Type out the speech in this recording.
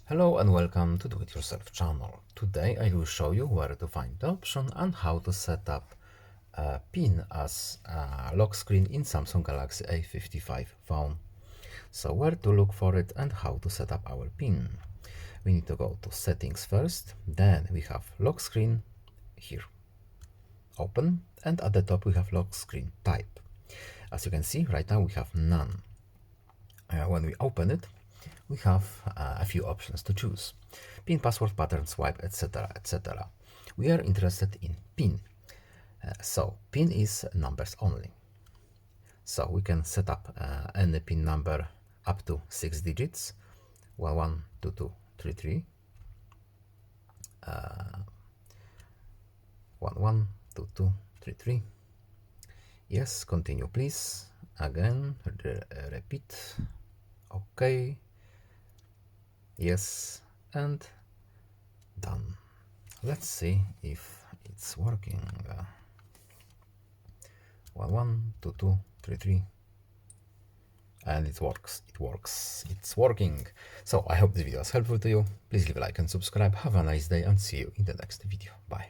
Hello and welcome to Do It Yourself channel. Today I will show you where to find the option and how to set up a pin as a lock screen in Samsung Galaxy A55 phone. So where to look for it and how to set up our pin. We need to go to settings first, then we have lock screen here, open, and at the top we have lock screen type. As you can see right now we have none. When we open it, we have a few options to choose: pin, password, pattern, swipe, etc, etc. We are interested in pin, so pin is numbers only, so we can set up any pin number up to 6 digits: 112233, 112233. Yes, continue please. Again, repeat. Okay, yes, and done. Let's see if it's working. 112233, and it works. It's working. So I hope this video was helpful to you. Please leave a like and subscribe. Have a nice day and see you in the next video. Bye.